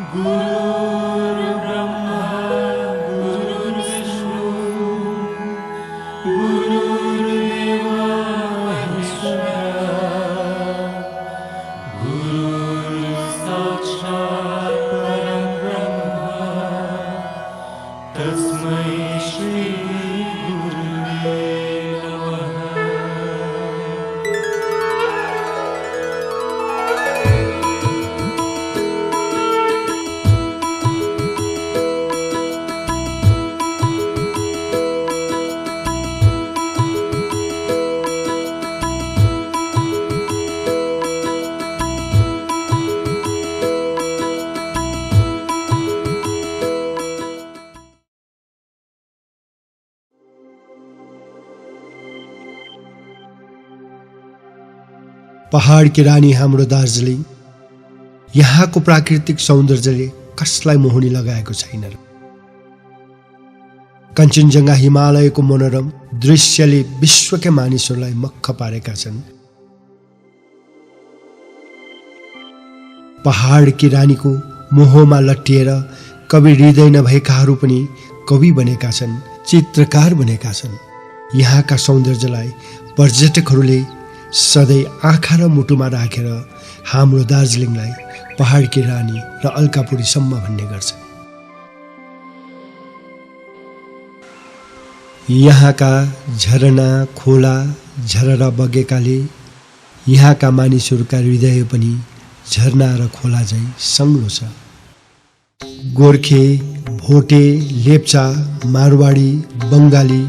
गुरुर्ब्रह्मा गुरुर्विष्णु गुरुर्देवो महेश्वरः गुरुर्साक्षात् परब्रह्म तस्मै श्री गुरुवे नमः। पहाड की रानी हाम्रो दार्जिलिङ, यहाँको प्राकृतिक सौन्दर्यले कसलाई मोहनी लगाएको छैन र। कञ्चनजङ्घा हिमालयको मनोरम दृश्यले विश्वकै मानिसहरूलाई मक्ख पारेका छन्। पहाड की रानीको मोहमा लट्टिएर कवि हृदय नभएकाहरू पनि कवि बनेका छन्, चित्रकार बनेका छन्। यहाँका सौन्दर्यलाई पर्यटकहरूले सधैँ आँखा र मुटुमा राखेर हाम्रो दार्जिलिङलाई पहाड की रानी र अलकापुरीसम्म भन्ने गर्छ। यहाँका झरना खोला झररा बगेकाले यहाँका मानिसहरूका हृदय पनि झरना र खोला झैँ सङ्लो छ। गोर्खे, भोटे, लेप्चा, मारवाडी, बङ्गाली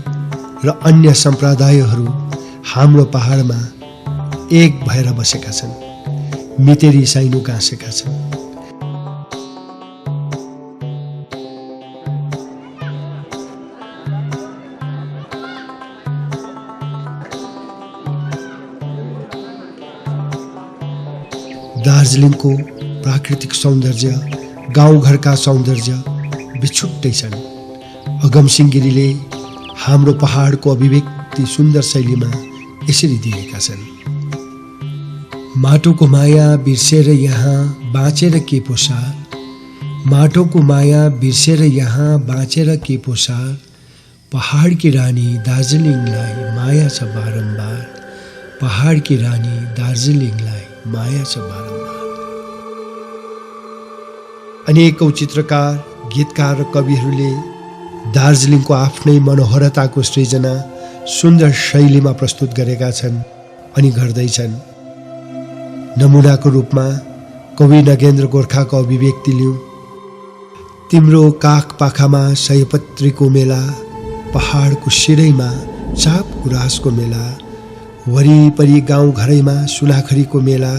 र अन्य सम्प्रदायहरू हाम्रो पहाडमा एक भएर बसेका छन्, मितेरी साइनो गाँसेका छन्। दार्जिलिङको प्राकृतिक सौन्दर्य, गाउँघरका सौन्दर्य बिछुट्टै छन्। अगमसिंह गिरीले हाम्रो पहाडको अभिव्यक्ति सुन्दर शैलीमा यसरी दिएका छन्। माटोको माया बिर्सेर यहाँ बाँचेर के पोसार, माटोको माया बिर्सेर यहाँ बाँचेर के पोसार, पहाड की रानी दार्जिलिङलाई माया छ बारम्बार, पहाड की रानी दार्जिलिङलाई माया छ बारम्बार। अनेकौं चित्रकार, गीतकार र कविहरूले दार्जिलिङको आफ्नै मनोहरताको सृजना सुन्दर शैलीमा प्रस्तुत गरेका छन् अनि गर्दैछन्। नमुनाको रूपमा कवि नगेन्द्र गोर्खाको अभिव्यक्ति लिऊँ। तिम्रो काख पाखामा सयपत्रीको मेला, पहाडको शिरैमा चाप गुराँसको मेला, वरिपरि गाउँ घरैमा सुनाखरीको मेला,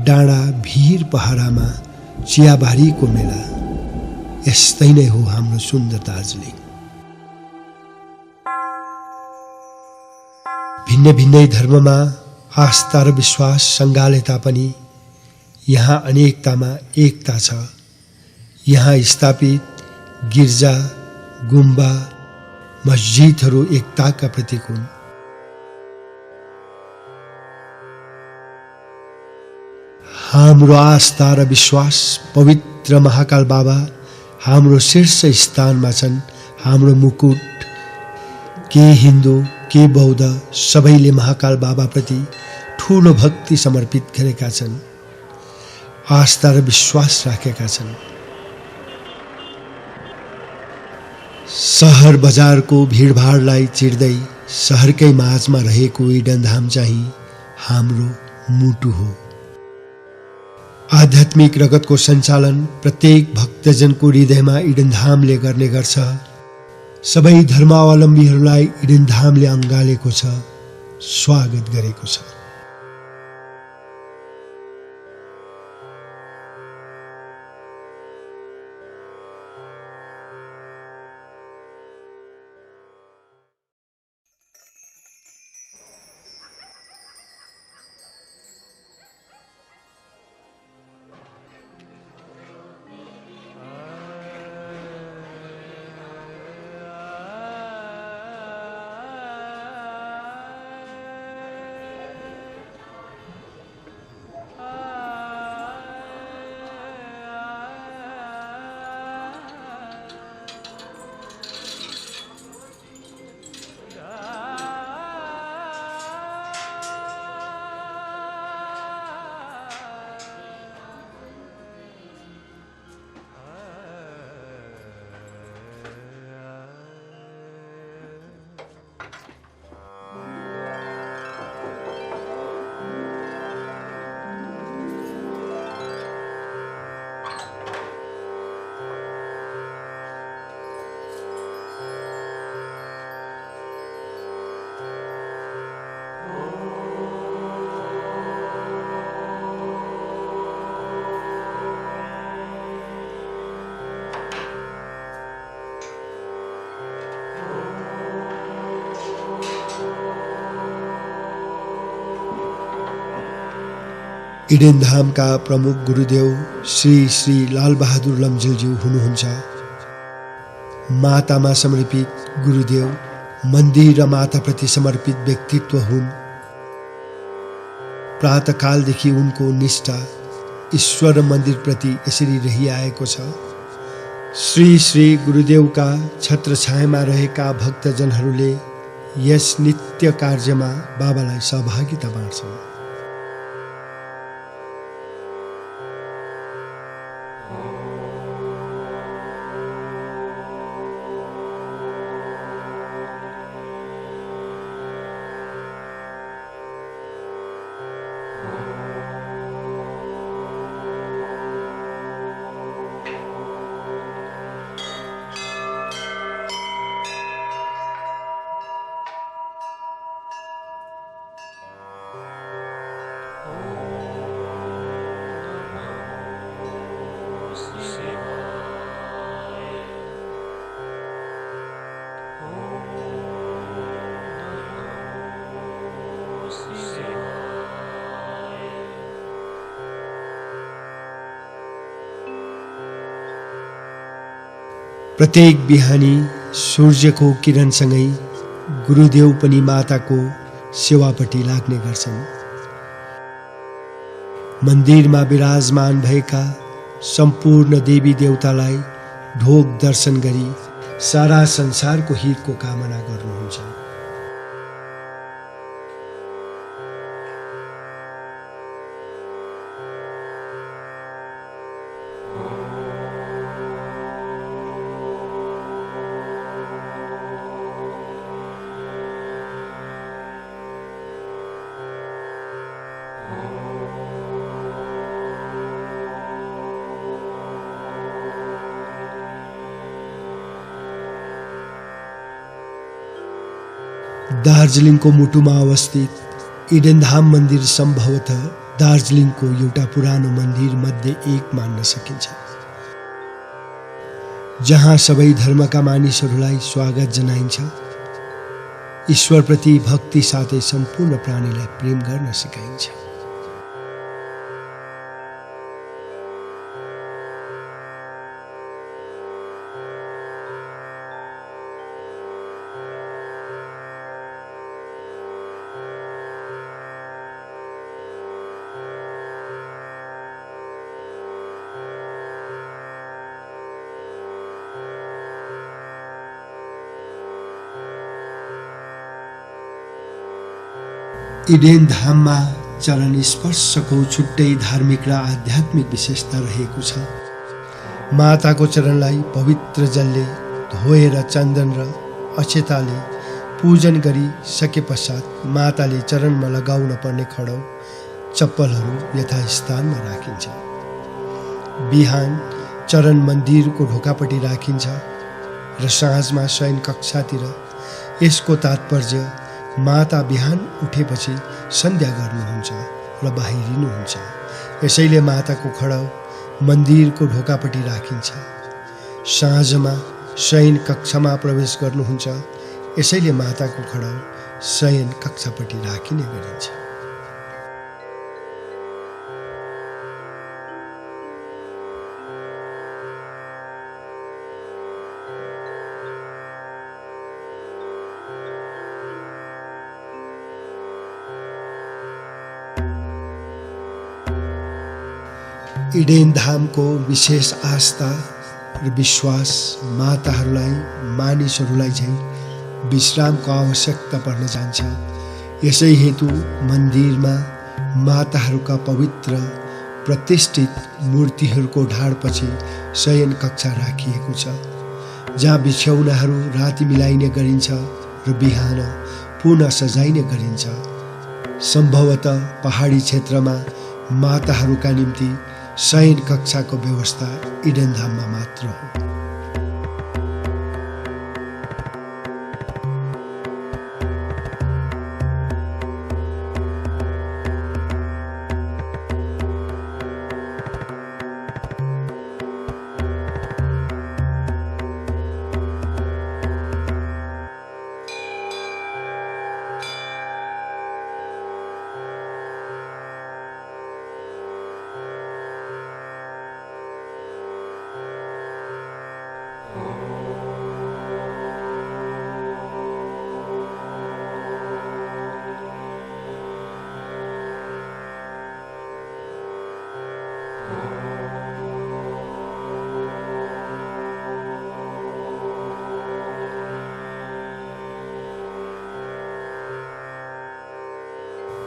डाँडा भिर पहाडामा चियाबारीको मेला। यस्तै नै हो हाम्रो सुन्दर दार्जिलिङ। भिन्न भिन्नै धर्ममा आस्था र विश्वास सँगाले तापनि यहाँ अनेकतामा एकता छ। यहाँ स्थापित गिर्जा, गुम्बा, मस्जिदहरू एकताका प्रतीक हुन्। हाम्रो आस्था र विश्वास पवित्र महाकाल बाबा हाम्रो शीर्ष स्थानमा छन्। हाम्रो मुकुट के हिन्दू के बौद्ध सबैले महाकाल बाबाप्रति ठूलो भक्ति समर्पित गरेका छन्, आस्था र विश्वास राखेका छन्। सहर बजारको भिडभाडलाई चिर्दै सहरकै माझमा रहेको इडन धाम चाहिँ हाम्रो मुटु हो। आध्यात्मिक रगतको सञ्चालन प्रत्येक भक्तजनको हृदयमा इडन धामले गर्ने गर्छ। सबै धर्मावलम्बीहरूलाई इडन धामले अँगालेको छ, स्वागत गरेको छ। इडेन धामका प्रमुख गुरुदेव श्री श्री लालबहादुर लम्जुलज्यू हुनुहुन्छ। मातामा समर्पित गुरुदेव मन्दिर र माताप्रति समर्पित व्यक्तित्व हुन्। प्रातःकालदेखि उनको निष्ठा ईश्वर र मन्दिरप्रति यसरी रहिआएको छ। श्री श्री गुरुदेवका छत्रछायामा रहेका भक्तजनहरूले यस नित्य कार्यमा बाबालाई सहभागिता बाँड्छन्। प्रत्येक बिहानी सूर्यको किरणसँगै गुरुदेव पनि माताको सेवापट्टि लाग्ने गर्छन्। मन्दिरमा विराजमान भएका सम्पूर्ण देवी देवतालाई ढोग दर्शन गरी सारा संसारको हितको कामना गर्नुहुन्छ। दार्जिलिङको मुटुमा अवस्थित इडेन धाम मन्दिर सम्भवतः दार्जिलिङको एउटा पुरानो मन्दिर मध्ये एक मान्न सकिन्छ, जहाँ सबै धर्मका मानिसहरूलाई स्वागत जनाइन्छ। ईश्वरप्रति भक्ति साथै सम्पूर्ण प्राणीलाई प्रेम गर्न सिकाइन्छ। इडेन धाममा चरण स्पर्शको छुट्टै धार्मिक र आध्यात्मिक विशेषता रहेको छ। माताको चरणलाई पवित्र जलले धोएर चन्दन र अक्षताले पूजन गरी सके पश्चात माताले चरणमा लगाउन पर्ने खडौ चप्पलहरू यथास्थानमा राखिन्छ। बिहान चरण मन्दिरको ढोकापट्टि राखिन्छ र साँझमा शयन कक्षातिर। यसको तात्पर्य माता बिहान उठेपछि सन्ध्या गर्नुहुन्छ र बाहिरिनुहुन्छ। यसैले माताको खडौ मन्दिरको ढोकापट्टि राखिन्छ। साँझमा शयन कक्षामा प्रवेश गर्नुहुन्छ। यसैले माताको खडौ शयन कक्षापट्टि राखिने गरिन्छ। इडेन धामको विशेष आस्था र विश्वास माताहरूलाई मानिसहरूलाई चाहिँ विश्रामको आवश्यकता पर्न जान्छ। यसै हेतु मन्दिरमा माताहरूका पवित्र प्रतिष्ठित मूर्तिहरूको ढाडपछि शयन कक्षा राखिएको छ, जहाँ बिछ्यौनाहरू राति मिलाइने गरिन्छ र बिहान पुनः सजाइने गरिन्छ। सम्भवतः पहाडी क्षेत्रमा माताहरूका निम्ति शयन कक्षाको व्यवस्था इडेन धाममा मात्र हो।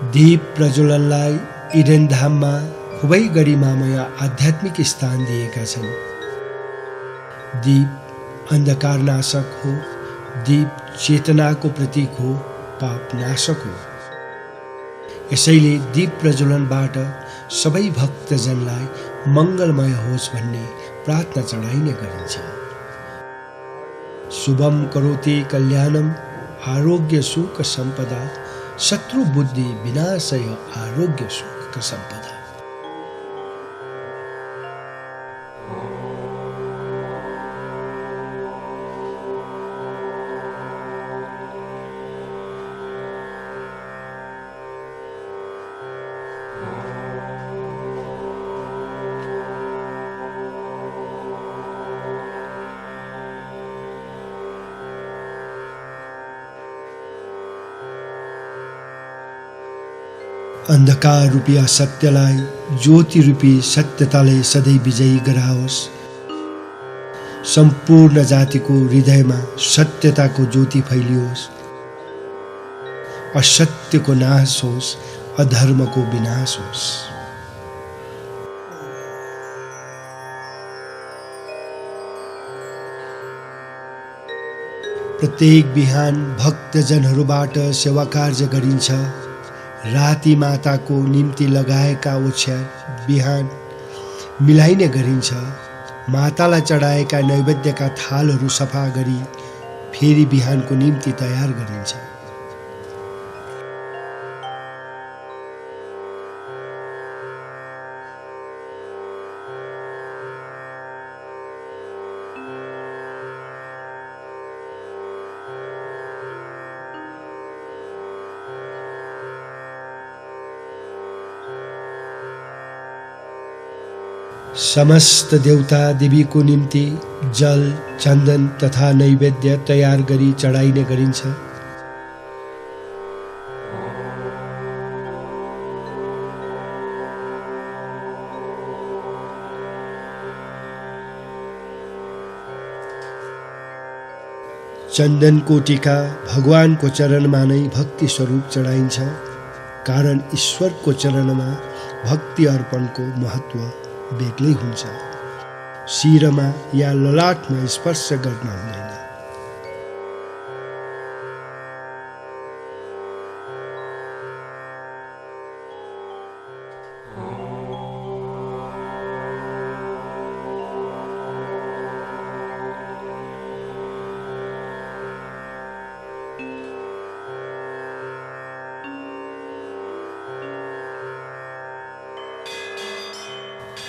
दीप प्रज्वलनलाई इडेन धाममा खुबै गरिमामय आध्यात्मिक स्थान दिएका छन्। दीप अन्धकार नाशक हो, दीप चेतनाको प्रतीक हो, पाप नाशक हो। यसैले दीप प्रज्वलनबाट सबै भक्तजनलाई मङ्गलमय होस् भन्ने प्रार्थना चढाइने गरिन्छ। शुभम करोति कल्याणम आरोग्य सुख सम्पदा शत्रु बुद्धि विनाशय आरोग्य सुख सम्पदा। अन्धकार रूपी असत्यलाई ज्योति रूपी सत्यताले सधैँ विजयी गराओस्। सम्पूर्ण जातिको हृदयमा सत्यताको ज्योति फैलियोस्। असत्यको नाश होस्, अधर्मको विनाश होस्। प्रत्येक बिहान भक्तजनहरूबाट सेवा कार्य गरिन्छ। राति माताको निम्ति लगाएका ओछ्यान बिहान मिलाइने गरिन्छ। मातालाई चढाएका नैवेद्यका थालहरू सफा गरी फेरि बिहानको निम्ति तयार गरिन्छ। समस्त देवता देवीको निम्ति जल, चन्दन तथा नैवेद्य तयार गरी चढाइने गरिन्छ। चन्दनको टीका भगवानको चरणमा नै भक्ति स्वरूप चढाइन्छ, कारण ईश्वरको चरणमा भक्ति अर्पणको महत्त्व बेग्लै हुन्छ। शिरमा या ललाटमा स्पर्श गर्न हुँदैन।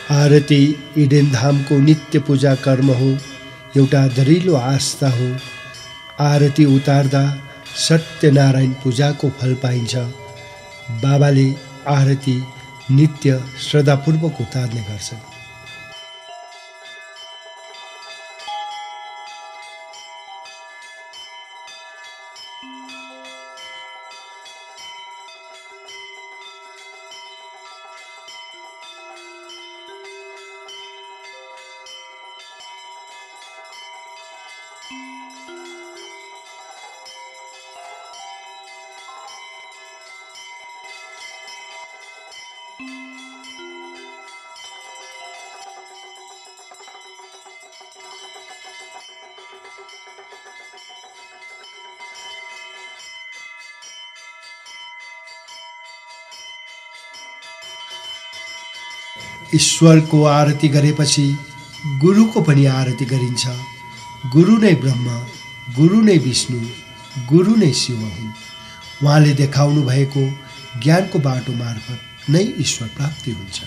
आरती इडेन धामको नित्य पूजा कर्म हो, एउटा दरिलो आस्था हो। आरती उतार्दा सत्यनारायण पूजाको फल पाइन्छ। बाबाले आरती नित्य श्रद्धापूर्वक उतार्ने गर्छन्। ईश्वरको आरती गरेपछि गुरुको पनि आरती गरिन्छ। गुरु नै ब्रह्म, गुरु नै विष्णु, गुरु नै शिव हुन्। उहाँले देखाउनु भएको ज्ञानको बाटो मार्फत नै ईश्वर प्राप्ति हुन्छ।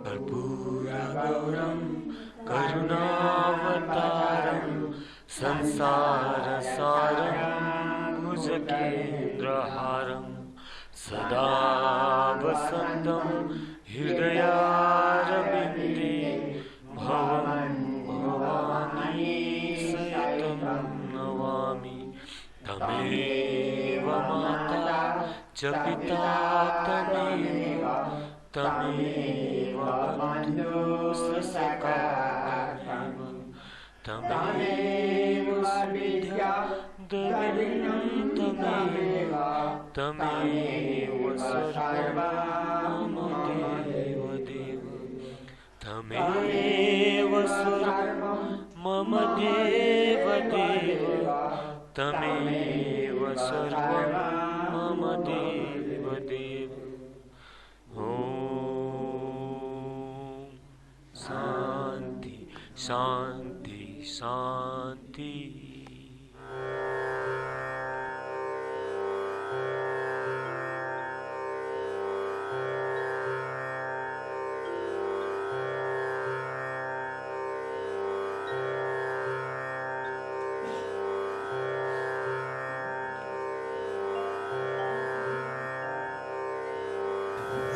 कर्पूरगौरं करुणावतारं संसारसारं भुजगेन्द्रहारं सदा वसन्तं हृदयारविन्दे भवं भवानी सहितं नमामि। तमेव माता च पिता तमेव बन्धुः सखा तमेव विद्या द्रविणं तमेव सर्वं मम देव तमेव सर्वं मम देव तमेव सर्वं मम देव। ओम शांति शांति शांति।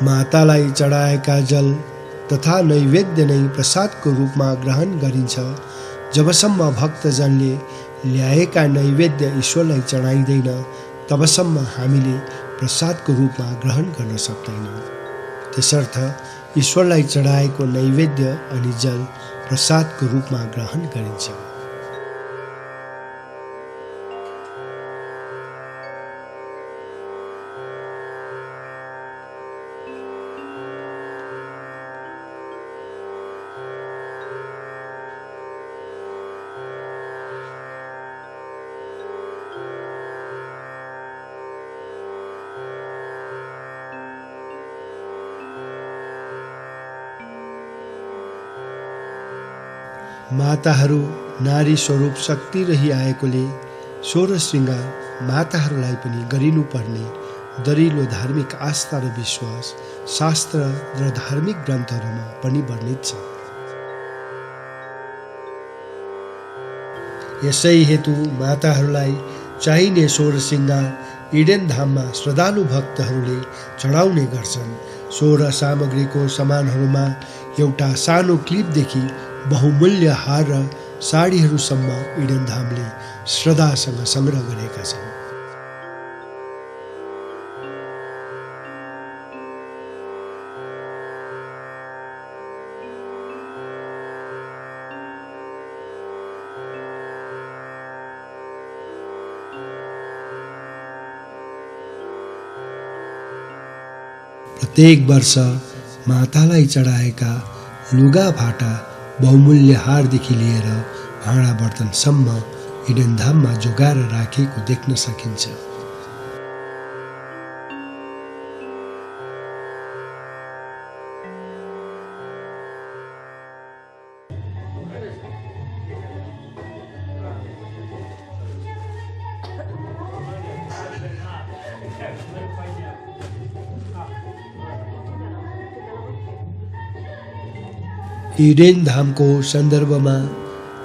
मातालाई चढाएका जल तथा नैवेद्य नै प्रसादको रूपमा ग्रहण गरिन्छ। जबसम्म भक्तजनले ल्याएका नैवेद्य ईश्वरलाई चढाइँदैन तबसम्म हामीले प्रसादको रूपमा ग्रहण गर्न सक्दैनौँ। त्यसर्थ ईश्वरलाई चढाएको नैवेद्य अनि जल प्रसादको रूपमा ग्रहण गरिन्छ। माताहरू नारी स्वरूप शक्ति रहिआएकोले 16 श्रृङ्गार माताहरूलाई पनि गरिनुपर्ने दरिलो धार्मिक आस्था र विश्वास शास्त्र र धार्मिक ग्रन्थहरूमा पनि वर्णित छ। यसै हेतु माताहरूलाई चाहिने 16 श्रृङ्गार इडेन धाममा श्रद्धालु भक्तहरूले चढाउने गर्छन्। 16 सामग्रीको सामानहरूमा एउटा सानो क्लिपदेखि बहुमूल्य हार र साडीहरूसम्म इडेन धामले श्रद्धासँग संग्रह गरेका छन्। प्रत्येक वर्ष मातालाई चढाएका लुगा फाटा बहुमूल्य हारदेखि लिएर भाँडा बर्तनसम्म इडेन धाममा जोगाएर राखिएको देख्न सकिन्छ। इडेन धामको सन्दर्भमा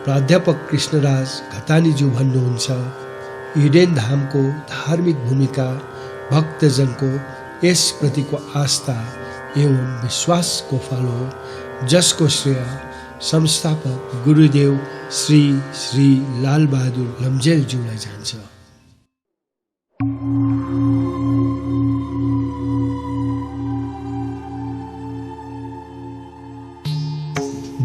प्राध्यापक कृष्णराज घतानीज्यू भन्नुहुन्छ, इडेन धामको धार्मिक भूमिका भक्तजनको यसप्रतिको आस्था एवं विश्वासको फल हो, जसको श्रेय संस्थापक गुरुदेव श्री श्री लालबहादुर लम्जेलज्यूलाई जान्छ।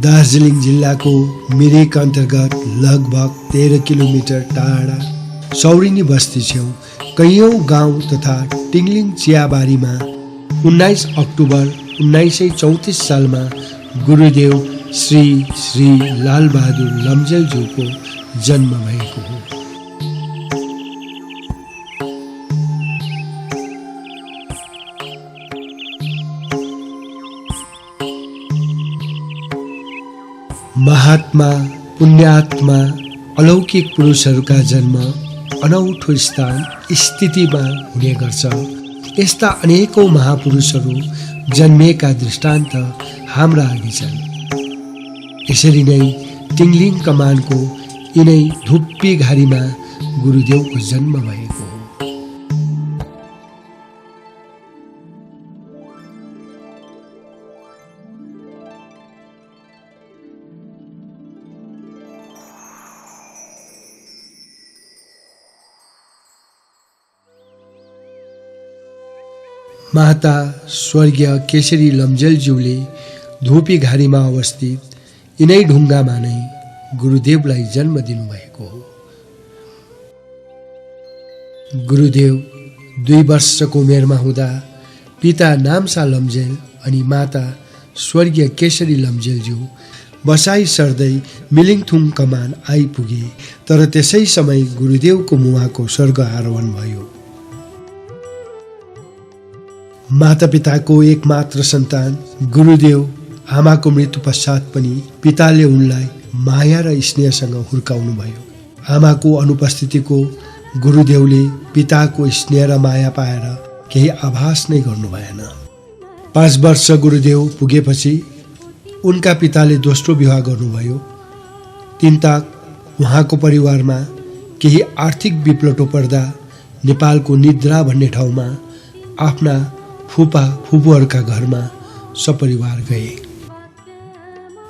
दार्जिलिङ जिल्लाको मिरिक अन्तर्गत लगभग 13 किलोमिटर टाढा सौरिनी बस्ती छेउ कैयौं गाउँ तथा टिङ्लिङ चियाबारीमा 19 अक्टोबर 1934 सालमा गुरुदेव श्री श्री लालबहादुर लम्जेलज्यूको जन्म भएको हो। महात्मा, पुण्यात्मा, अलौकिक पुरुषहरूका जन्म अनौठो स्थान स्थितिमा हुने गर्छ। यस्ता अनेकौं महापुरुषहरू जन्मिएका दृष्टान्त हाम्रा अघि छन्। यसरी नै टिङ्लिङ कमानको यिनै धुप्पी घारीमा गुरुदेवको जन्म भएको हो। माता स्वर्गीय केशरी लम्जेलज्यूले धुपी घारीमा अवस्थित यिनै ढुङ्गामा नै गुरुदेवलाई जन्म दिनुभएको हो। गुरुदेव 2 वर्षको उमेरमा हुँदा पिता नाम्सा लम्जेल अनि माता स्वर्गीय केशरी लम्जेलज्यू बसाई सर्दै मिलिङथुङ कमान आइपुगे। तर त्यसै समय गुरुदेवको मुहाको स्वर्ग आरोहण भयो। मातापिताको एकमात्र सन्तान गुरुदेव आमाको मृत्यु पश्चात पनि पिताले उनलाई माया र स्नेहसँग हुर्काउनु भयो। आमाको अनुपस्थितिको गुरुदेवले पिताको स्नेह र माया पाएर केही आभास नै गर्नु भएन। 5 वर्ष गुरुदेव पुगेपछि उनका पिताले दोस्रो विवाह गर्नुभयो। तिनताक उहाँको परिवारमा केही आर्थिक विप्लवटो पर्दा नेपालको निद्रा भन्ने ठाउँमा आफ्ना फुपा फुपूहरूका घरमा सपरिवार गए।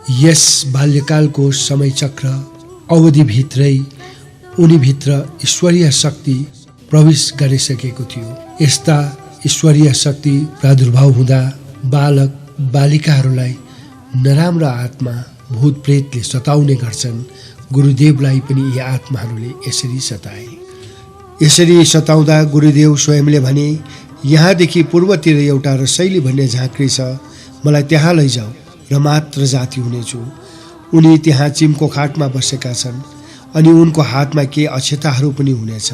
यस बाल्यकालको समयचक्र अवधिभित्रै उनीभित्र ईश्वरीय शक्ति प्रवेश गरिसकेको थियो। यस्ता ईश्वरीय शक्ति प्रादुर्भाव हुँदा बालक बालिकाहरूलाई नराम्रा आत्मा भूत प्रेतले सताउने गर्छन्। गुरुदेवलाई पनि यी आत्माहरूले यसरी सताए। यसरी सताउँदा गुरुदेव स्वयंले भने, यहाँदेखि पूर्वतिर एउटा रसैली भन्ने झाँक्री छ, मलाई त्यहाँ लैजाऊ र मात्र जाति हुनेछु। उनी त्यहाँ चिमको खाटमा बसेका छन् अनि उनको हातमा के अक्षताहरू पनि हुनेछ।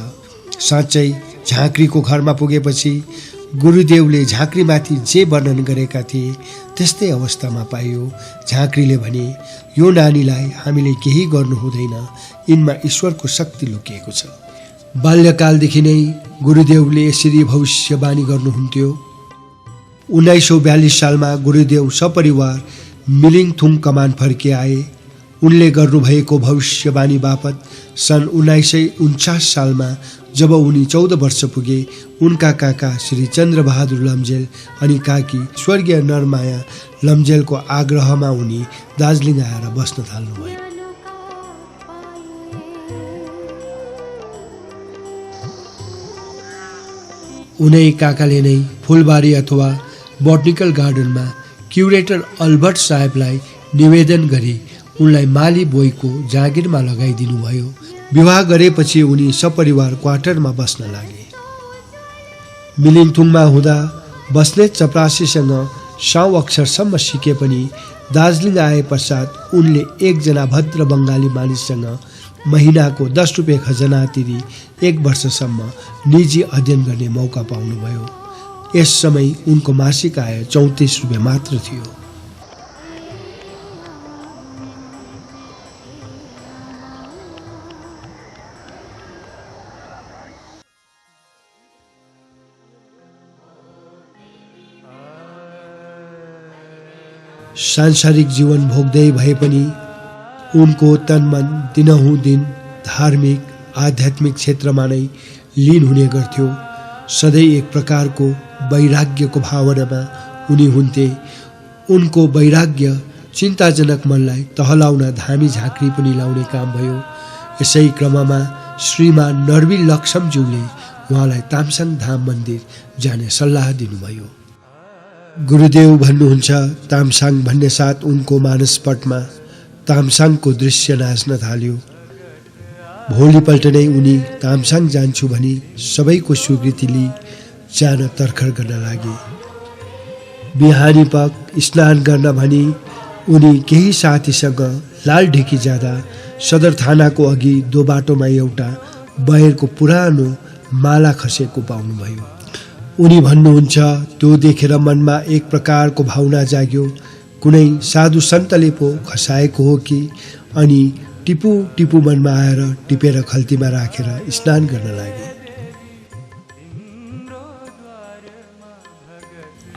साँच्चै झाँक्रीको घरमा पुगेपछि गुरुदेवले झाँक्रीमाथि जे वर्णन गरेका थिए त्यस्तै अवस्थामा पाइयो। झाँक्रीले भने, यो नानीलाई हामीले केही गर्नु हुँदैन, यिनमा ईश्वरको शक्ति लुकिएको छ। बाल्यकालदेखि नै गुरुदेवले यसरी भविष्यवाणी गर्नुहुन्थ्यो। 1942 सालमा गुरुदेव सपरिवार मिलिङथुङ कमान फर्के आए। उनले गर्नुभएको भविष्यवाणी बापत सन् 1949 सालमा जब उनी 14 वर्ष पुगे, उनका काका श्री चन्द्रबहादुर लम्जेल अनि काकी स्वर्गीय नरमाया लम्जेलको आग्रहमा उनी दार्जिलिङ आएर बस्न थाल्नुभयो। उनै काकाले नै फुलबारी अथवा बोटनिकल गार्डनमा क्युरेटर अल्बर्ट साहेबलाई निवेदन गरी उनलाई माली बोईको जागिरमा लगाइदिनु भयो। विवाह गरेपछि उनी सपरिवार क्वार्टरमा बस्न लागे। मिलिङथुङमा हुँदा बस्नेत चपरासीसँग 100 अक्षरसम्म सिके पनि दार्जिलिङ आए पश्चात उनले एकजना भद्र बङ्गाली मानिससँग महिनाको 10 रुपियाँ खजना तिरी 1 वर्षसम्म निजी अध्ययन गर्ने मौका पाउनुभयो। यस समय उनको मासिक आय 34 रुपियाँ मात्र थियो। सांसारिक जीवन भोग्दै भए पनि उनको तन मन दिनहुँ दिन धार्मिक आध्यात्मिक क्षेत्रमा नै लीन हुने गर्थ्यो। सधैँ एक प्रकारको वैराग्यको भावनामा उनी हुन्थे। उनको वैराग्य चिन्ताजनक मनलाई तहलाउन धामी झाँक्री पनि लाउने काम भयो। यसै क्रममा श्रीमान नरवी लक्ष्मज्यूले उहाँलाई तामसाङ धाम मन्दिर जाने सल्लाह दिनुभयो। गुरुदेव भन्नुहुन्छ, तामसाङ भन्ने साथ उनको मानसपटमा तामसाङको दृश्य नाच्न थाल्यो। भोलिपल्ट नै उनी तामसाङ जान्छु भनी सबैको स्वीकृति लिई जान तर्खर गर्न लागे। बिहानी पख स्नान गर्न भनी उनी केही साथीसँग लालढिकी जाँदा सदर थानाको अघि दो बाटोमा एउटा बयरको पुरानो माला खसेको पाउनुभयो। उनी भन्नुहुन्छ, त्यो देखेर मनमा एक प्रकारको भावना जाग्यो, कुनै साधु सन्तले पो खसाएको हो कि, अनि टिपु टिपु मनमा आएर टिपेर खल्तीमा राखेर स्नान गर्न लागे।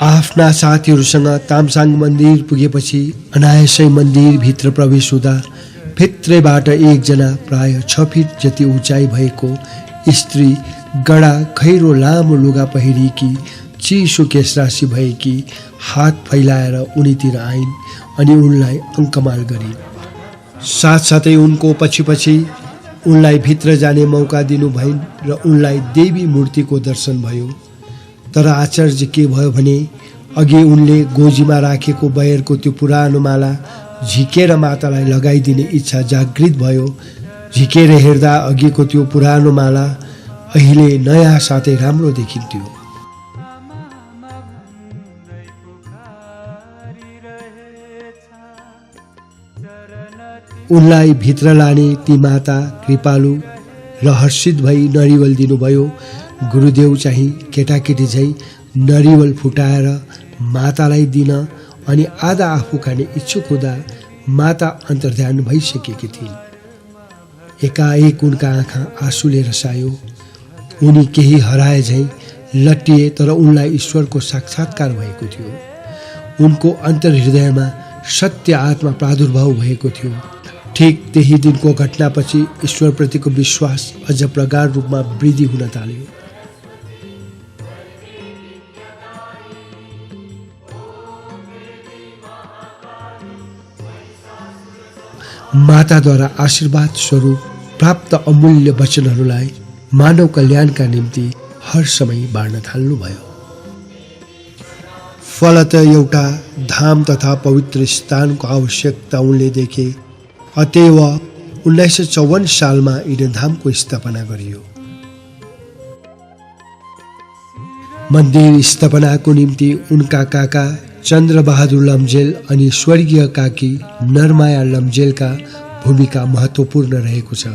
आफ्ना साथीहरूसँग तामसाङ मन्दिर पुगेपछि अनायासै मन्दिरभित्र प्रवेश हुँदा भित्रैबाट एकजना प्राय 6 फिट जति उचाइ भएको स्त्री गडा खैरो लामो लुगा पहिरेकी, चिसो केशराशि भएकी हात फैलाएर उनीतिर आइन् अनि उनलाई अङ्कमाल गरिन्। साथसाथै उनको पछि उनलाई भित्र जाने मौका दिनुभइन् र उनलाई देवी मूर्तिको दर्शन भयो। तर आश्चर्य के भयो भने अघि उनले गोजीमा राखेको बयरको त्यो पुरानो माला झिकेर मातालाई लगाइदिने इच्छा जागृत भयो। झिकेर हेर्दा अघिको त्यो पुरानो माला अहिले नयाँ साथै राम्रो देखिन्थ्यो। उनलाई भित्र लाने ती माता कृपालु र हर्षित भई नरिवल दिनुभयो। गुरुदेव चाहिँ केटाकेटी झै नरिवल फुटाएर मातालाई दिन अनि आधा आफू खाने इच्छुक हुँदा माता अन्तर्ध्यान भइसकेकी थिइन्। एकाएक उनका आँखा आँसुले रसायो। उनी केही हराए झै लट्टिए, तर उनलाई ईश्वरको साक्षात्कार भएको थियो। उनको अन्तर्हृदयमा सत्य आत्मा प्रादुर्भाव भएको थियो। ठिक त्यही दिनको घटनापछि ईश्वरप्रतिको विश्वास अझ प्रगाढ रूपमा वृद्धि हुन थाल्यो। माताद्वारा आशीर्वाद स्वरूप प्राप्त अमूल्य वचनहरूलाई मानव कल्याणका निम्ति हर समय बाँड्न थाल्नुभयो। फलत एउटा धाम तथा पवित्र स्थानको आवश्यकता उनले देखे। अतएव 1954 सालमा इडेन धामको स्थापना गरियो। मन्दिर स्थापनाको निम्ति उनका काका चन्द्रबहादुर लम्जेल अनि स्वर्गीय काकी नरमाया लम्जेलका भूमिका महत्त्वपूर्ण रहेको छ।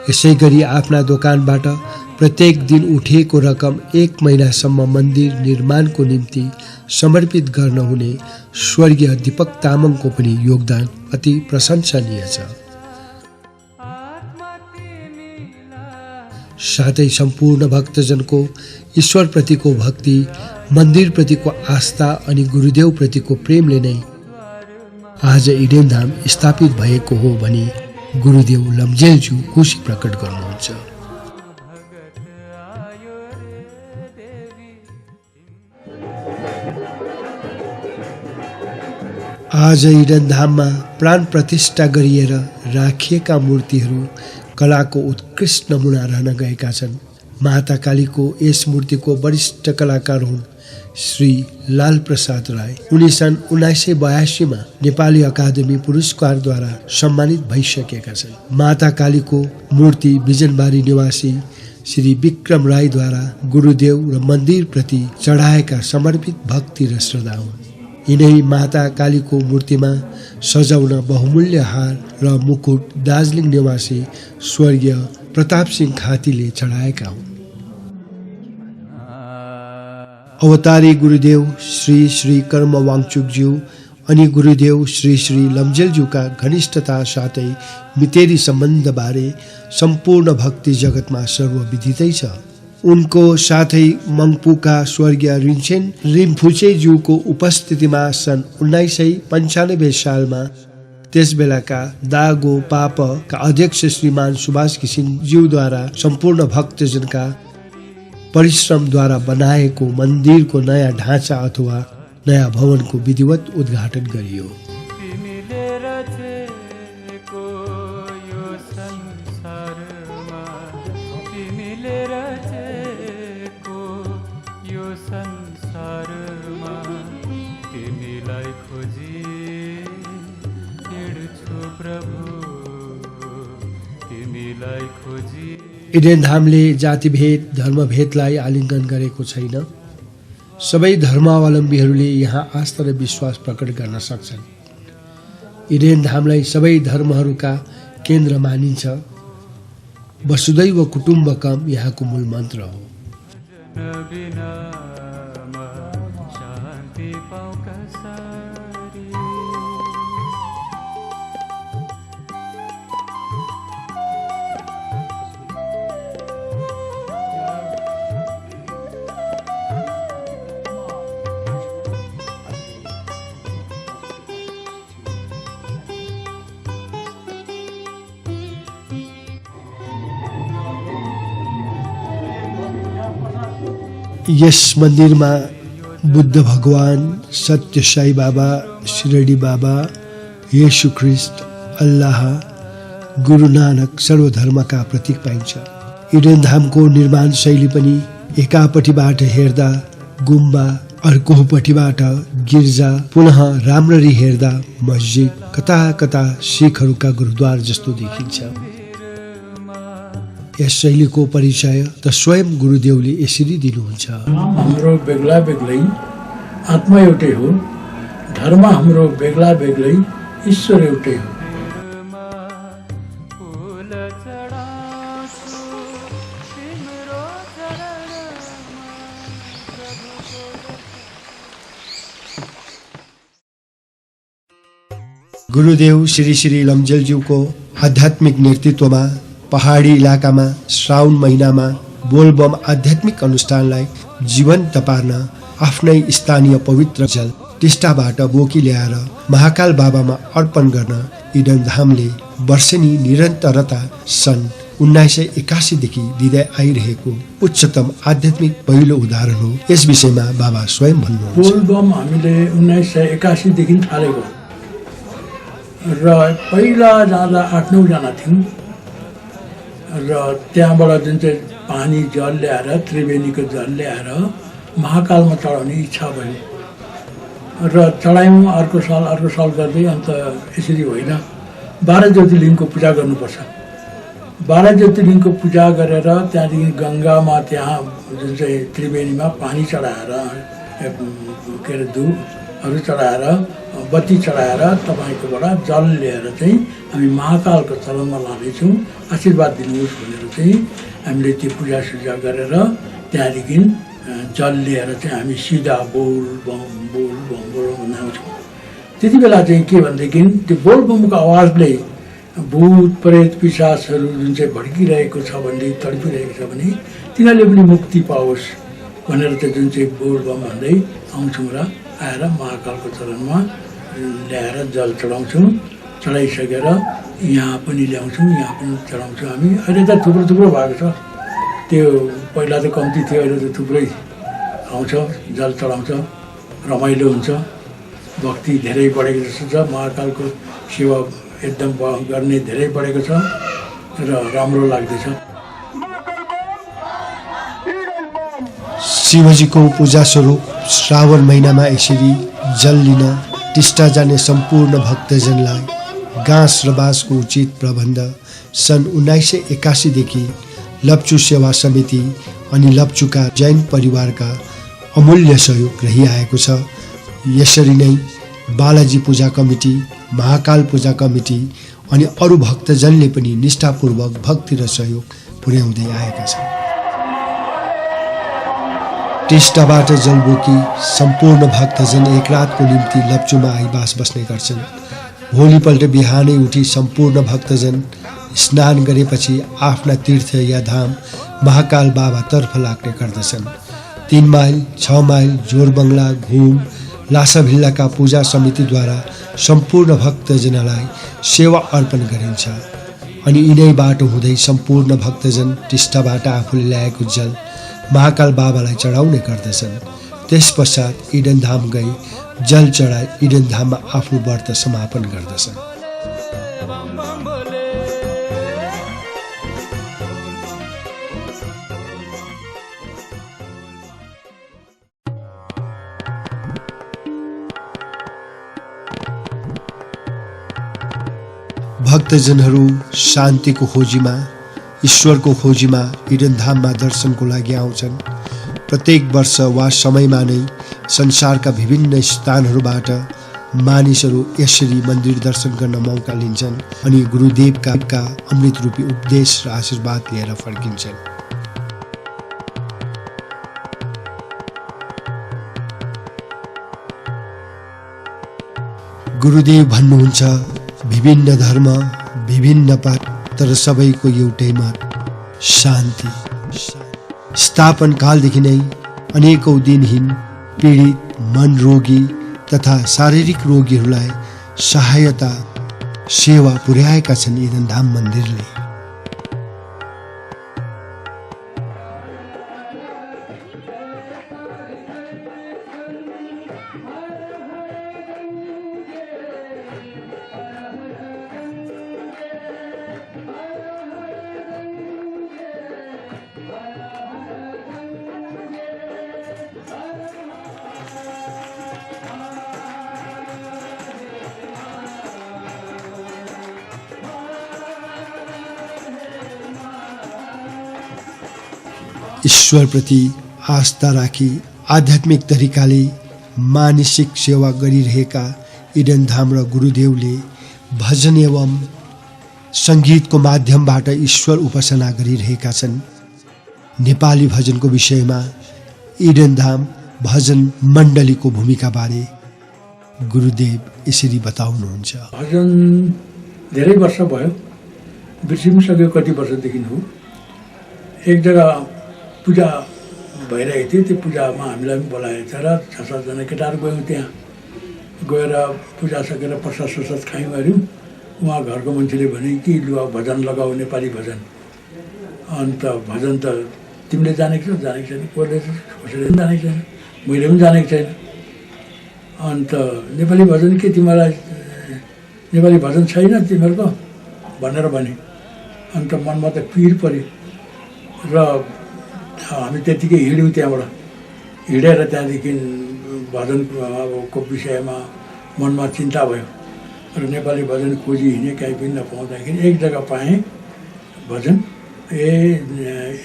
यसै गरी आफ्ना दोकानबाट प्रत्येक दिन उठेको रकम 1 महिनासम्म मन्दिर निर्माणको निम्ति समर्पित गर्न हुने स्वर्गीय दीपक तामाङको पनि योगदान अति प्रशंसनीय छ। साथै सम्पूर्ण भक्तजनको ईश्वरप्रतिको भक्ति, मन्दिरप्रतिको आस्था अनि गुरुदेवप्रतिको प्रेमले नै आज इडेन धाम स्थापित भएको हो भनी गुरुदेव लम्जेलज्यू खुसी प्रकट गर्नुहुन्छ। आज इडेन धाममा प्राण प्रतिष्ठा गरिएर राखिएका मूर्तिहरू कलाको उत्कृष्ट नमुना रहन गएका छन्। माता कालीको यस मूर्तिको वरिष्ठ कलाकार हुन् श्री लाल प्रसाद राई। उनी सन् 1982 मा नेपाली अकादमी पुरस्कारद्वारा सम्मानित भइसकेका छन्। माता कालीको मूर्ति बिजनबारी निवासी श्री विक्रम राईद्वारा गुरुदेव र मन्दिर प्रति चढाएका समर्पित भक्ति र श्रद्धा हुन्। यिनै माता कालीको मूर्तिमा सजाउन बहुमूल्य हार र मुकुट दार्जिलिङ निवासी स्वर्गीय प्रताप सिंह खातीले चढाएका हुन्। अवतारी गुरुदेव श्री श्री कर्म वाङचुकज्यू अनि गुरुदेव श्री श्री लम्जेलज्यूका घनिष्ठता साथै मितेरी सम्बन्धबारे सम्पूर्ण भक्ति जगतमा सर्वविदितै छ। उनको साथै मङ्पुका स्वर्गीय रिन्छेन रिम्फुचेज्यूको उपस्थितिमा सन् 1995 सालमा त्यसबेलाका दागो पापका अध्यक्ष श्रीमान सुभाष घिसिङज्यूद्वारा सम्पूर्ण भक्तजनका परिश्रमद्वारा बनाएको मन्दिरको नयाँ ढाँचा अथवा नयाँ भवनको विधिवत उद्घाटन गरियो। इडेन धामले जातिभेद धर्मभेदलाई आलिङ्गन गरेको छैन। सबै धर्मावलम्बीहरूले यहाँ आस्था र विश्वास प्रकट गर्न सक्छन्। इडेन धामलाई सबै धर्महरूका केन्द्र मानिन्छ। वसुदैव कुटुम्बकम यहाँको मूल मन्त्र हो। यस मन्दिरमा बुद्ध भगवान, सत्य साई बाबा, शिरडी बाबा, येशू ख्रिस्ट, अल्लाह, गुरु नानक सर्वधर्मका प्रतीक पाइन्छ। इडेन धामको निर्माण शैली पनि एकापट्टिबाट हेर्दा गुम्बा, अर्कोपट्टिबाट गिर्जा, पुनः राम्ररी हेर्दा मस्जिद, कता कता सिखहरूका गुरुद्वार जस्तो देखिन्छ। यस शैलीको परिचय त स्वयं गुरुदेवले यसरी दिनुहुन्छ। हाम्रो बेग्ला बेग्लै, आत्मा एउटै हो। धर्म हाम्रो बेग्ला बेग्लै, ईश्वर एउटै हो। गुरुदेव श्री श्री लम्जेलज्यूको आध्यात्मिक नेतृत्वमा पहाडी इलाकामा श्रावण महिनामा बोलबम आध्यात्मिक अनुष्ठानलाई जीवन्त पार्न आफ्नै स्थानीय पवित्र जल टिस्टाबाट बोकी ल्याएर महाकाल बाबामा अर्पण गर्न इडेन धामले वर्षेनी निरन्तरता सन् 1981 देखि दिँदै आइरहेको उच्चतम आध्यात्मिक पहिलो उदाहरण हो। यस विषयमा बाबा स्वयं भन्नुहुन्छ। बोलबम हामीले 1981 देखि थालेको र पहिला जाँदा 8-9 जना थियौँ र त्यहाँबाट जुन चाहिँ पानी जल ल्याएर, त्रिवेणीको जल ल्याएर महाकालमा चढाउने इच्छा भयो र चढायौँ। अर्को साल गर्दै अन्त यसरी होइन, 12 ज्योतिर्लिङ्गको पूजा गर्नुपर्छ। 12 ज्योतिर्लिङ्गको पूजा गरेर त्यहाँदेखि गङ्गामा त्यहाँ जुन चाहिँ त्रिवेणीमा पानी चढाएर के अरे धुपहरू चढाएर बत्ती चढाएर तपाईँकोबाट जल लिएर चाहिँ हामी महाकालको चरणमा लाँदैछौँ, आशीर्वाद दिनुहोस् भनेर चाहिँ हामीले त्यो पूजासुजा गरेर त्यहाँदेखि जल लिएर चाहिँ हामी सिधा बोल बम भन्दा आउँछौँ। त्यति बेला चाहिँ के भनेदेखि त्यो बोल बमको आवाजले भूत प्रेत पिशाचहरू जुन चाहिँ भड्किरहेको छ भने, तडपिरहेको छ भने तिनीहरूले पनि मुक्ति पाओस् भनेर चाहिँ जुन चाहिँ बोल बम भन्दै आउँछौँ र आएर महाकालको चरणमा ल्याएर जल चढाउँछौँ। चढाइसकेर यहाँ पनि ल्याउँछौँ, यहाँ पनि चढाउँछौँ हामी। अहिले त थुप्रो भएको छ, त्यो पहिला त कम्ती थियो, अहिले त थुप्रै आउँछ, जल चढाउँछ, रमाइलो हुन्छ, भक्ति धेरै बढेको जस्तो छ। महाकालको सेवा एकदम गर्ने धेरै बढेको छ र राम्रो लाग्दैछ। शिवजीको पूजा स्वरूप श्रावण महिनामा यसरी जल लिन टिस्टा जाने सम्पूर्ण भक्तजनलाई घाँस र बाँसको उचित प्रबन्ध सन् 1981 देखि लप्चू सेवा समिति अनि लप्चूका जैन परिवारका अमूल्य सहयोग रहिआएको छ। यसरी नै बालाजी पूजा कमिटी, महाकाल पूजा कमिटी अनि अरू भक्तजनले पनि निष्ठापूर्वक भक्ति र सहयोग पुर्याउँदै आएका छन्। टिस्टाबाट जल बोकी सम्पूर्ण भक्तजन एक रातको निम्ति लप्चूमा आइबास बस्ने गर्छन्। भोलिपल्ट बिहानै उठी सम्पूर्ण भक्तजन स्नान गरेपछि आफ्ना तीर्थ या धाम महाकाल बाबातर्फ लाग्ने गर्दछन्। 3 माइल, 6 माइल, जोरबङ्गला, घुम, लासाभिल्लाका पूजा समितिद्वारा सम्पूर्ण भक्तजनलाई सेवा अर्पण गरिन्छ अनि यिनै बाटो हुँदै सम्पूर्ण भक्तजन टिस्टाबाट आफूले ल्याएको जल महाकाल बाबालाई चढाउने गर्दछन्। त्यस पश्चात इडेन धाम गई जल चढाई इडेन धाममा आफ्नो व्रत समापन गर्दछन्। भक्तजनहरू शान्तिको खोजीमा, ईश्वरको खोजीमा इडेन धाममा दर्शनको लागि आउँछन्। प्रत्येक वर्ष वा समयमा नै संसारका विभिन्न स्थानहरूबाट मानिसहरू यसरी मन्दिर दर्शन गर्न मौका लिन्छन् अनि गुरुदेवका अमृत रूपी उपदेश र आशीर्वाद लिएर फर्किन्छन्। गुरुदेव भन्नुहुन्छ, विभिन्न धर्म, विभिन्न पात, तर सबैको एउटै मत, शान्ति। स्थापन कालदेखि नै अनेकौं दिनहीन, पीडित, मन रोगी तथा शारीरिक रोगीहरूलाई सहायता सेवा पुर्याएका छन् इडेन धाम मन्दिरले। ईश्वरप्रति आस्था राखी आध्यात्मिक तरिकाले मानसिक सेवा गरिरहेका इडेन धाम र गुरुदेवले भजन एवं सङ्गीतको माध्यमबाट ईश्वर उपासना गरिरहेका छन्। नेपाली भजनको विषयमा इडेन धाम भजन मण्डलीको भूमिकाबारे गुरुदेव यसरी बताउनुहुन्छ। भजन धेरै वर्ष भयो, बिर्सिसक्यो कति वर्षदेखि हो। एक जग्गा पूजा भइरहेको थियो, त्यो पूजामा हामीलाई पनि बोलाएको थियो र 6-7 केटाहरू गयौँ। त्यहाँ गएर पूजा सकेर प्रसाद ससाद खायौँ गऱ्यौँ। उहाँ घरको मान्छेले भने कि लु भजन लगाऊ, नेपाली भजन। अन्त भजन त तिमीले जानेको छौ? जानेको छैन। कसले पनि जानेको छैन, मैले पनि जानेको छैन। अन्त नेपाली भजन के तिमीलाई नेपाली भजन छैन तिमीहरूको भनेर भने। अन्त मनमा त पिर पऱ्यो र हामी त्यतिकै हिँड्यौँ। त्यहाँबाट हिँडेर त्यहाँदेखि भजनको विषयमा मनमा चिन्ता भयो र नेपाली भजन खोजी हिँडेँ। कहीँ पनि नपाउँदाखेरि एक जग्गा पाएँ भजन,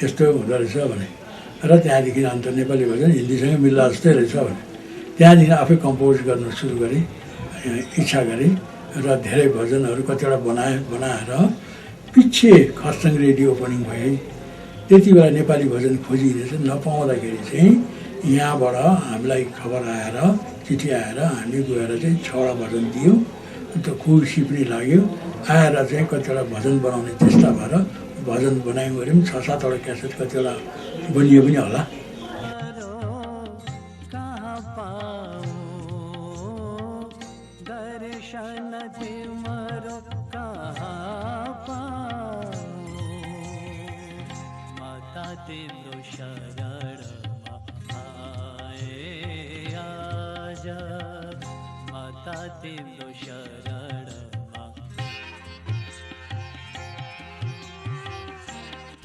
यस्तो हुँदो रहेछ भने र त्यहाँदेखि अन्त नेपाली भजन हिन्दीसँग मिल्ला जस्तै रहेछ भने त्यहाँदेखि आफै कम्पोज गर्न सुरु गरेँ, इच्छा गरेँ र धेरै भजनहरू कतिवटा बनाएर पछि खरसाङ रेडियो ओपनिङ भयो। त्यति बेला नेपाली भजन खोजिरहेछ, नपाउँदाखेरि चाहिँ यहाँबाट हामीलाई खबर आएर चिठी आएर हामी गएर चाहिँ 6वटा भजन दियौँ। अन्त खुसी पनि लाग्यो। आएर चाहिँ कतिवटा भजन बनाउने चेष्टा भएर भजन बनायौँ गऱ्यौँ। 6-7वटा क्यासेट कतिवटा बनियो पनि होला।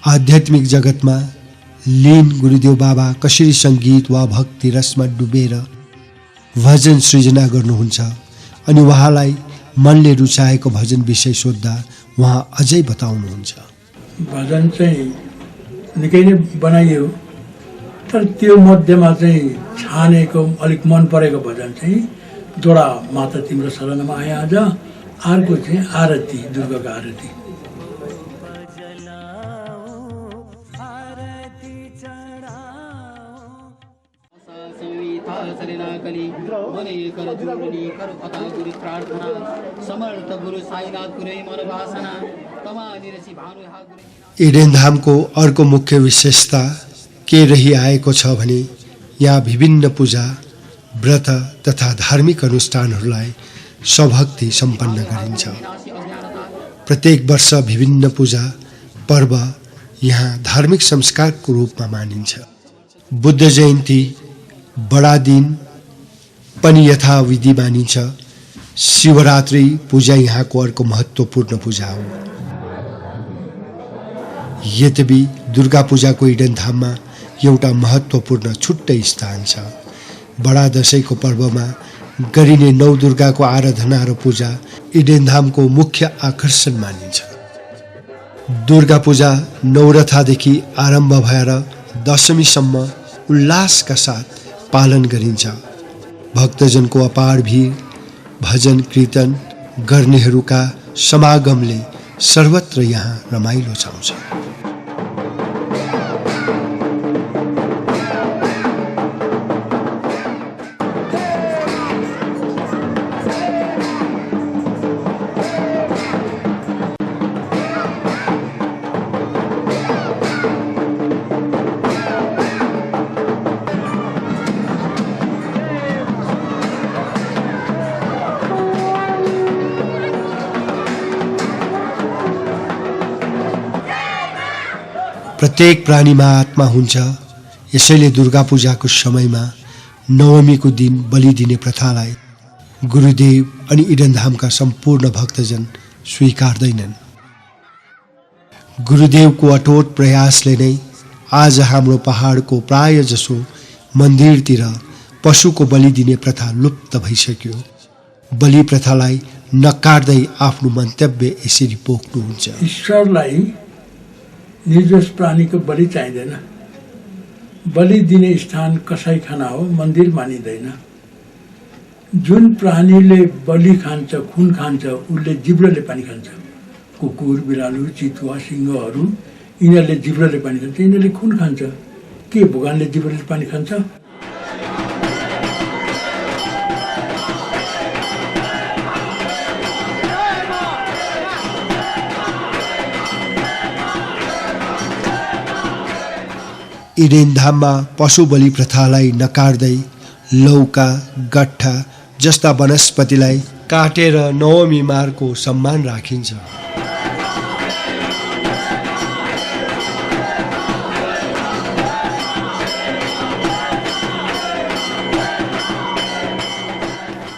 आध्यात्मिक जगतमा लीन गुरुदेव बाबा कसरी सङ्गीत वा भक्ति रसमा डुबेर भजन सृजना गर्नुहुन्छ अनि उहाँलाई मनले रुचाएको भजन विषय सोद्धा उहाँ अझै बताउनुहुन्छ। भजन चाहिँ निकै नै बनाइयो, तर त्यो मध्येमा चाहिँ छानेको अलिक मन परेको भजन चाहिँ जोडा माता तिम्रो शरणमा आए आज, अर्को चाहिँ आरती, दुर्गाको आरती। इडेन धामको अर्को मुख्य विशेषता के रही आएको छ भने यहाँ विभिन्न पूजा, व्रत तथा धार्मिक अनुष्ठानहरूलाई सभक्ति सम्पन्न गरिन्छ। प्रत्येक वर्ष विभिन्न पूजा पर्व यहाँ धार्मिक संस्कारको रूपमा मानिन्छ। बुद्ध जयन्ती, बडा दिन पनि यथाविधि मानिन्छ। शिवरात्रि पूजा यहाँको अर्को महत्त्वपूर्ण पूजा हो। यद्यपि दुर्गा पूजाको इडेन धाममा एउटा महत्त्वपूर्ण छुट्टै स्थान छ। बडा दशैंको पर्वमा गरिने नौ दुर्गाको आराधना र पूजा इडेन धामको मुख्य आकर्षण मानिन्छ। दुर्गा पूजा नौरथादेखि आरम्भ भएर दशमीसम्म उल्लासका साथ पालन गरिन्छ। भक्तजनको अपार भिड भजन कीर्तन गर्नेहरूका समागमले सर्वत्र यहाँ रमाइलो छाउँछ। प्रत्येक प्राणीमा आत्मा हुन्छ। यसैले दुर्गा पूजाको समयमा नवमीको दिन बलि दिने प्रथालाई गुरुदेव अनि इडनधामका सम्पूर्ण भक्तजन स्वीकार्दैनन्। गुरुदेवको अटोट प्रयासले नै आज हाम्रो पहाडको प्राय जसो मन्दिरतिर पशुको बलि दिने प्रथा लुप्त भइसक्यो। बलि प्रथालाई नकार्दै आफ्नो मन्तव्य यसरी पोख्नुहुन्छ। ईश्वरलाई निर्दोष प्राणीको बलि चाहिँदैन। बलि दिने स्थान कसाईखाना हो, मन्दिर मानिँदैन। जुन प्राणीले बलि खान्छ, खुन खान्छ, उसले जिब्रोले पानी खान्छ। कुकुर, बिरालु, चितुवा, सिंहहरू यिनीहरूले जिब्रोले पानी खान्छ, यिनीहरूले खुन खान्छ। के भगवानले जिब्रोले पानी खान्छ? इडेनधाममा पशु बलि प्रथालाई नकार्दै लौका, गट्ठा जस्ता वनस्पतिलाई काटेर नवमी मारको सम्मान राखिन्छ।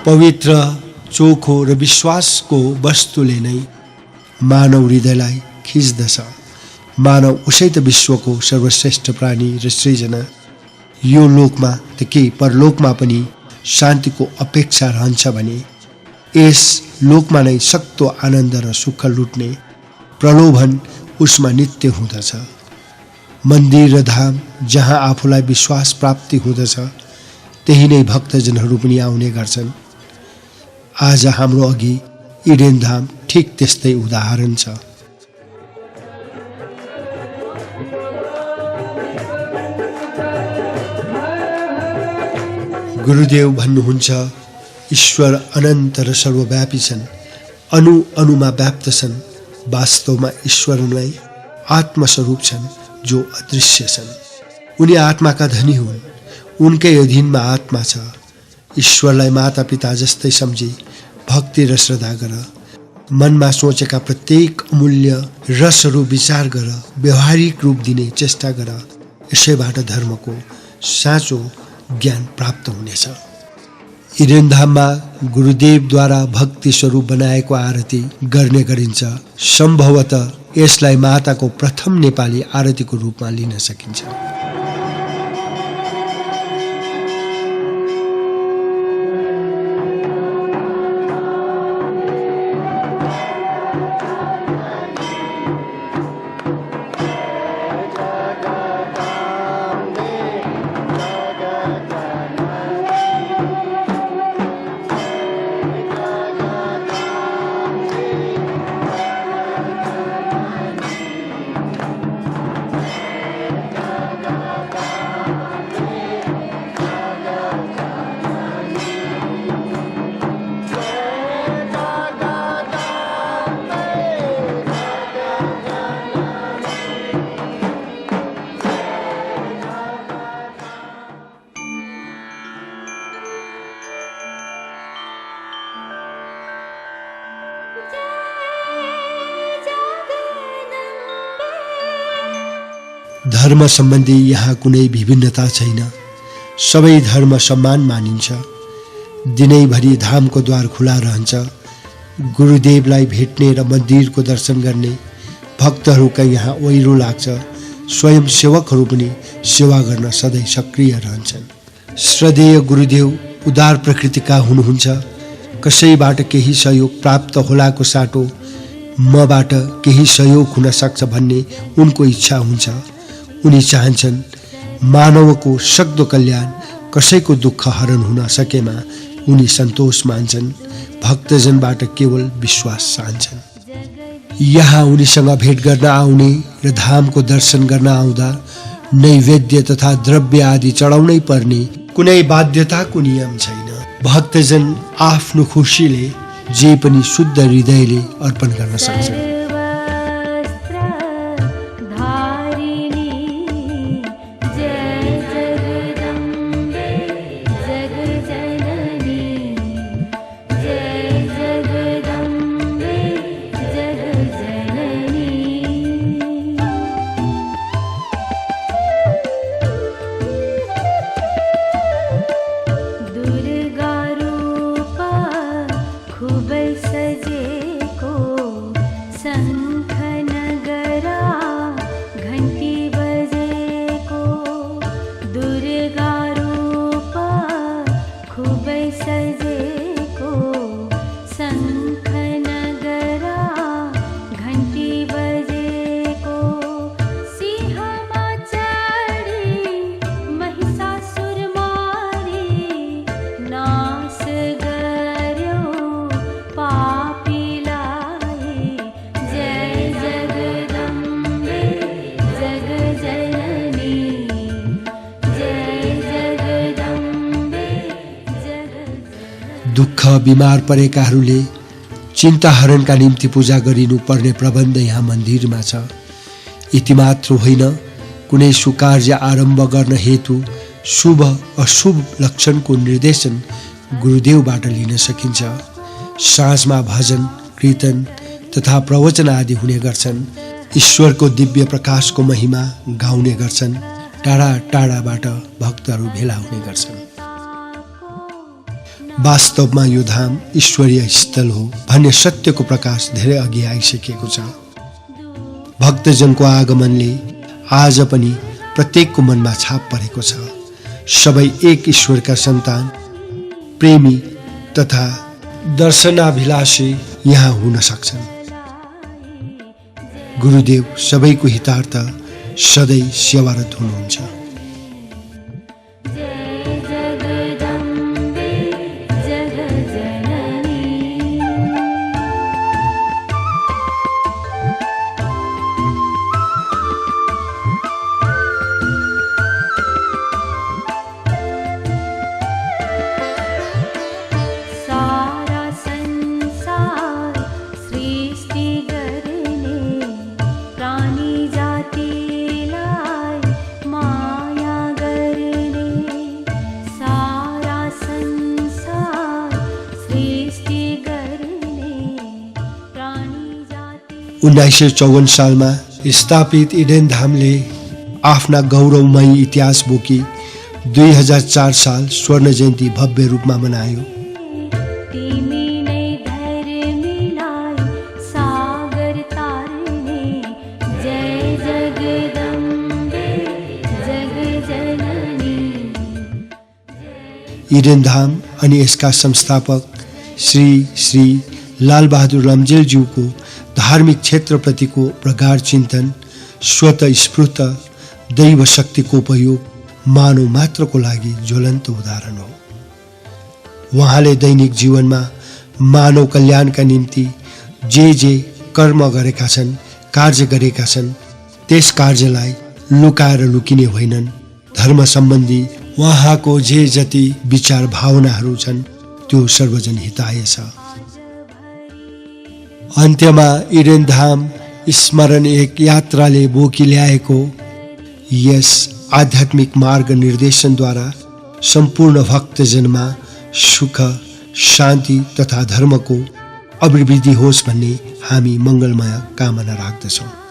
पवित्र, चोखो र विश्वासको वस्तुले नै मानव हृदयलाई खिच्दछ। मानव उसै त विश्वको सर्वश्रेष्ठ प्राणी र सृजना। यो लोकमा त के परलोकमा पनि शान्तिको अपेक्षा रहन्छ भने यस लोकमा नै सक्तो आनन्द र सुख लुट्ने प्रलोभन उसमा नित्य हुँदछ। मन्दिर र धाम जहाँ आफूलाई विश्वास प्राप्ति हुँदछ त्यही नै भक्तजनहरू पनि आउने गर्छन्। आज हाम्रो अघि इडेन धाम ठिक त्यस्तै उदाहरण छ। गुरुदेव भन्नुहुन्छ, ईश्वर अनन्त र सर्वव्यापी छन्, अणु अणुमा व्याप्त छन्। वास्तवमा ईश्वर नै आत्मस्वरूप छन् जो अदृश्य छन्। उनी आत्माका धनी हुन्, उनकै अधीनमा आत्मा छ। ईश्वरलाई माता पिता जस्तै सम्झी भक्ति र श्रद्धा गर। मनमा सोचेका प्रत्येक अमूल्य रसहरू विचार गर, व्यवहारिक रूप दिने चेष्टा गर। यसैबाट धर्मको साँचो ज्ञान प्राप्त हुनेछ। इडेन धाममा गुरुदेवद्वारा भक्ति स्वरूप बनाएको आरती गर्ने गरिन्छ। सम्भवतः यसलाई माताको प्रथम नेपाली आरतीको रूपमा लिन सकिन्छ। धर्म सम्बन्धी यहाँ कुनै विभिन्नता छैन। सबै धर्म सम्मान मानिन्छ। दिनैभरि धामको द्वार खुला रहन्छ। गुरुदेवलाई भेट्ने र मन्दिरको दर्शन गर्ने भक्तहरूका यहाँ ओइरो लाग्छ। स्वयं सेवकहरू पनि सेवा गर्न सधैँ सक्रिय रहन्छन्। श्रद्धेय गुरुदेव उदार प्रकृतिका हुनुहुन्छ। कसैबाट केही सहयोग प्राप्त होलाको साटो मबाट केही सहयोग हुन सक्छ भन्ने उनको इच्छा हुन्छ। उनी चाहन्छन् मानवको सक्दो कल्याण, कसैको दुःख हरण हुन सकेमा उनी सन्तोष मान्छन्, भक्तजनबाट केवल विश्वास चाहन्छन्। यहाँ उनीसँग भेट गर्न आउने र धामको दर्शन गर्न आउँदा नैवेद्य तथा द्रव्य आदि चढाउनै पर्ने कुनै बाध्यताको नियम छैन। भक्तजन आफ्नो खुसीले जे पनि शुद्ध हृदयले अर्पण गर्न सक्छन्। दुःख बिमार परेकाहरूले चिन्ताहरणका निम्ति पूजा गरिनु पर्ने प्रबन्ध यहाँ मन्दिरमा छ। यति मात्र होइन, कुनै सुकार्य आरम्भ गर्न हेतु शुभ अशुभ लक्षणको निर्देशन गुरुदेवबाट लिन सकिन्छ। साँझमा भजन कीर्तन तथा प्रवचन आदि हुने गर्छन्। ईश्वरको दिव्य प्रकाशको महिमा गाउने गर्छन्। टाढा टाढाबाट भक्तहरू भेला हुने गर्छन्। वास्तवमा यो धाम ईश्वरीय स्थल हो भन्ने सत्यको प्रकाश धेरै अघि आइसकेको छ। भक्तजनको आगमनले आज पनि प्रत्येकको मनमा छाप परेको छ। सबै एक ईश्वरका सन्तान, प्रेमी तथा दर्शनाभिलाषी यहाँ हुन सक्छन्। गुरुदेव सबैको हितार्थ सधैँ सेवारत हुनुहुन्छ। उन्नाइस सय 54 सालमा स्थापित इडेन धामले आफ्ना गौरवमयी इतिहास बोकी 2004 साल स्वर्ण जयन्ती भव्य रूपमा मनायो। इडेन धाम अनि यसका संस्थापक श्री श्री लालबहादुर लम्जेलज्यूको धार्मिक क्षेत्रप्रतिको प्रगाढ चिन्तन, स्वतः स्फूर्त दैव शक्तिको उपयोग मानव मात्रको लागि ज्वलन्त उदाहरण हो। उहाँले दैनिक जीवनमा मानव कल्याणका निम्ति जे कर्म गरेका छन्, कार्य गरेका छन्, त्यस कार्यलाई लुकाएर लुकिने होइनन्। धर्म सम्बन्धी उहाँको जे जति विचार भावनाहरू छन् त्यो सर्वजन हिताय छ। अन्त्यमा इडेन धाम स्मरण एक यात्राले बोकी ल्याएको यस आध्यात्मिक मार्ग निर्देशनद्वारा सम्पूर्ण भक्तजनमा सुख, शान्ति तथा धर्मको अभिवृद्धि होस् भन्ने हामी मङ्गलमय कामना राख्दछौँ।